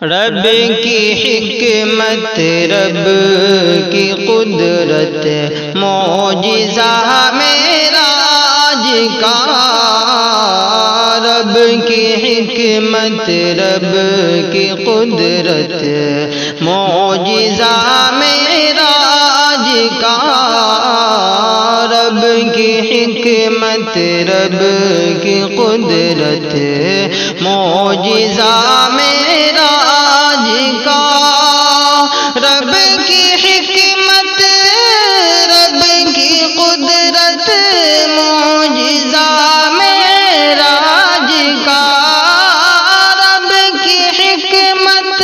رب کی حکمت، رب کی قدرت، معجزہ معراج کا۔ رب کی حکمت، رب کی قدرت، معجزہ معراج کا۔ رب کی حکمت، رب کی قدرت، معجزہ معراج کا۔ رب کی حکمت، رب کی قدرت، معجزہ معراج کا۔ رب کی حکمت،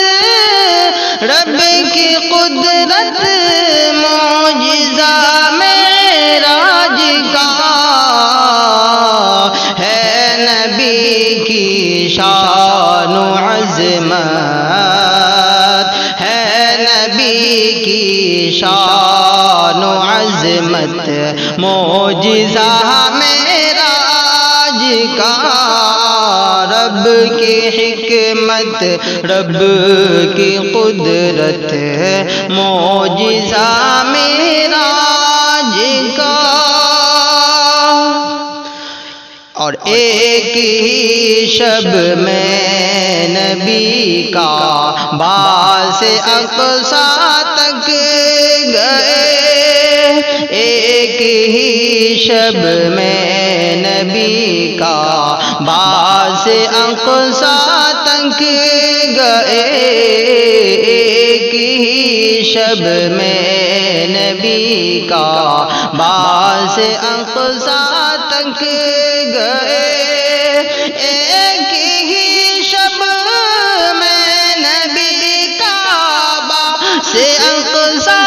رب کی قدرت، معجزہ معراج کا۔ ہے نبی کی شان و عظمت، ہے نبی کی شان و عظمت، معجزہ معراج کا۔ رب کی حکمت، رب کی قدرت، معجزہ معراج کا۔ اور ایک ہی شب میں نبی کا باس اقصیٰ تک گئے۔ ایک ہی شب میں نبی کا باس اقصیٰ تک گئے۔ ایک ہی شب میں نبی کا باس اقصیٰ تک گئے۔ ایک ہی شب میں نبی کا باس اقصیٰ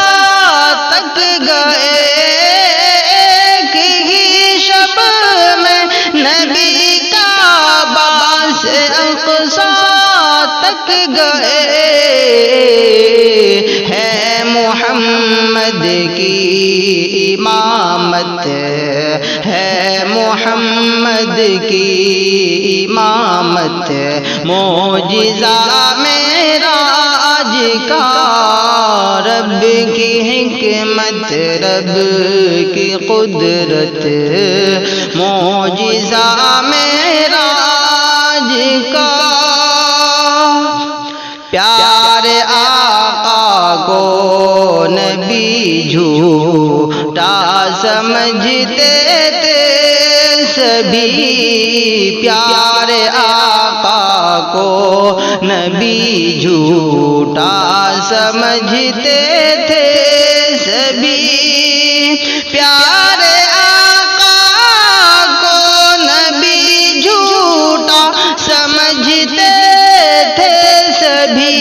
تک گئے۔ ایک ہی شب میں نبی کا باس اقصیٰ تک گئے۔ ہے محمد کی امامت، ہے محمد کی امامت، معجزہ معراج کا۔ رب کی حکمت، رب کی قدرت، معجزہ معراج کا۔ پیارے آقا کو نبی جھوٹا سمجھتے تھے سبھی۔ پیارے آقا کو نبی جھوٹا سمجھتے تھے سبھی۔ پیارے آقا کو نبی جھوٹا سمجھتے تھے سبھی۔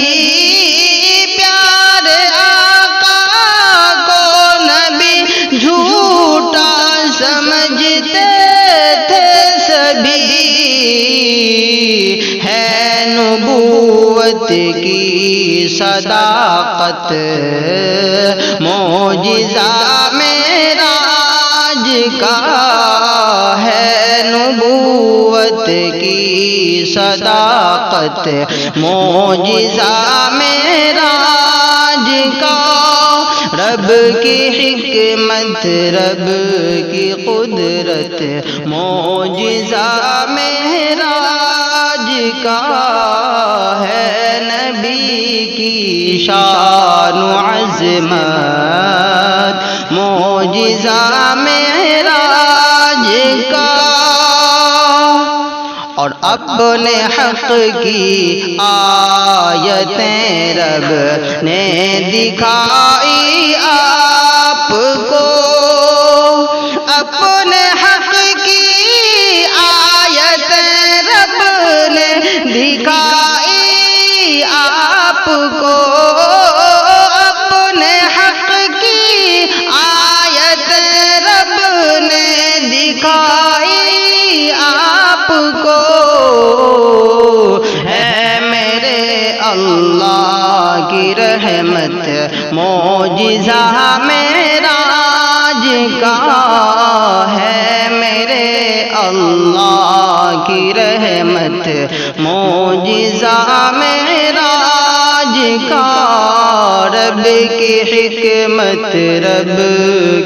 پیارے آقا کو نبی جھوٹا سمجھتے تھے سبھی۔ ہے نبوت کی صداقت، معجزہ معراج کا۔ ہے نبوت کی صداقت، معجزہ معراج کا۔ رب کی حکمت، رب کی قدرت، معجزہ معراج کا۔ ہے نبی کی شان و عظمت، معجزہ معراج کا۔ اور اپنے حق کی آیتیں رب نے دکھائی آپ کو۔ اپنے حق کی آیتیں رب نے دکھائی آپ کو۔ اپنے حق کی آیتیں رب نے دکھائی آپ کو۔ ہے میرے اللہ کی رحمت، معجزہ معراج کا۔ ہے میرے اللہ کی رحمت، معجزہ معراج کا، رب کی حکمت رب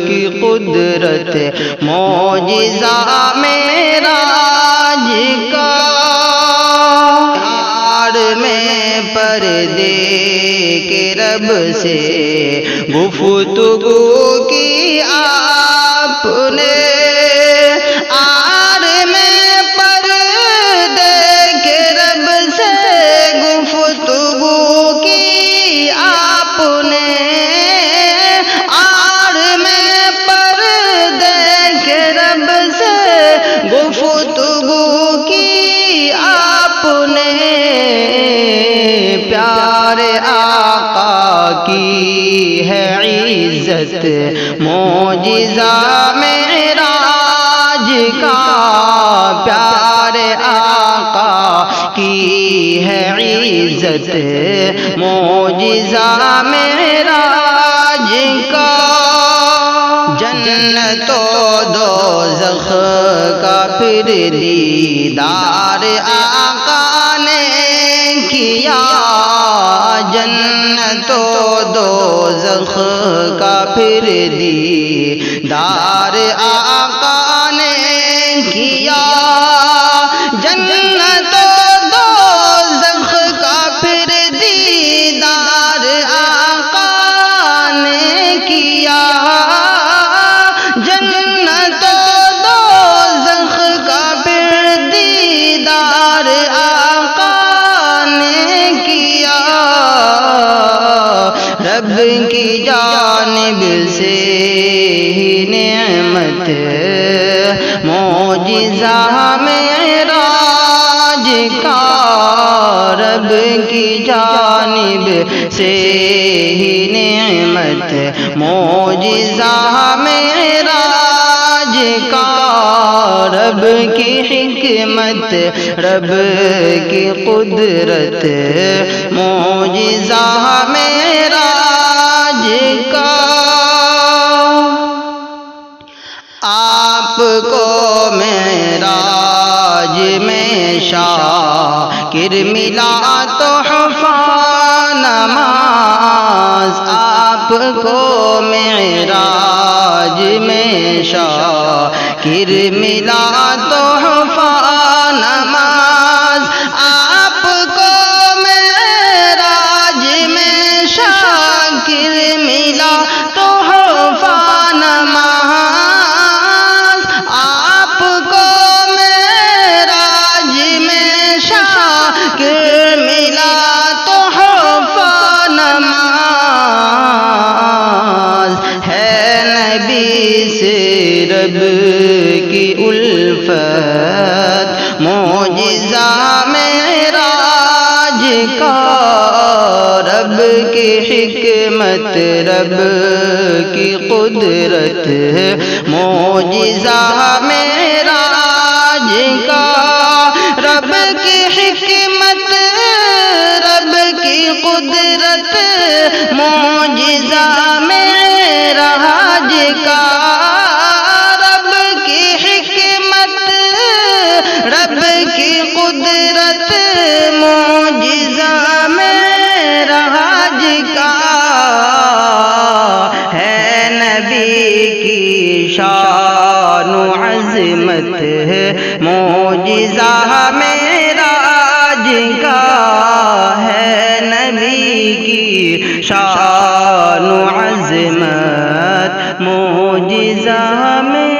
کی قدرت معجزہ معراج کا، میں پردے کے رب سے گفتگو کی آپ نے، آڑ میں پردے کے رب سے گفتگو کی آپ نے، آڑ میں پردے کے رب سے گفتگو کی آپ نے، پیارے آقا کی ہے عزت معجزہ معراج کا، پیارے آقا کی ہے عزت معجزہ معراج کا، جنت و دوزخ کا پھر دیدار آقا نے کیا، جنت و دوزخ کا پھر دیدار آقا نے کیا، جنت و دوزخ کا پھر دیدار آقا نے کیا، جنت و دوزخ کا پھر دیدار آقا نے کیا، رب کی جانب سے ہی نعمت معجزہ معراج کا، رب کی جانب سے ہی نعمت معجزہ معراج کا، رب کی حکمت رب کی قدرت معجزہ معراج کا، آپ کو معراج میں شاکر ملا تحفہ نماز، آپ کو معراج میں شاکر ملا تحفہ نماز، آپ کو معراج میں شاکر ملا تحفہ نماز، آپ کو معراج میں شاکر ملا تحفہ نماز، ہے نبی سے رب کی الفت معجزہ معراج کا، رب کی حکمت رب کی قدرت معجزہ معراج کا، رب کی حکمت رب کی قدرت معجزہ معراج کا، رب کی حکمت رب کی قدرت معجزہ معراج کا، ہے نبی کی شان و عظمت معجزہ معراج کا، ہے نبی کی شان و عظمت معجزہ معراج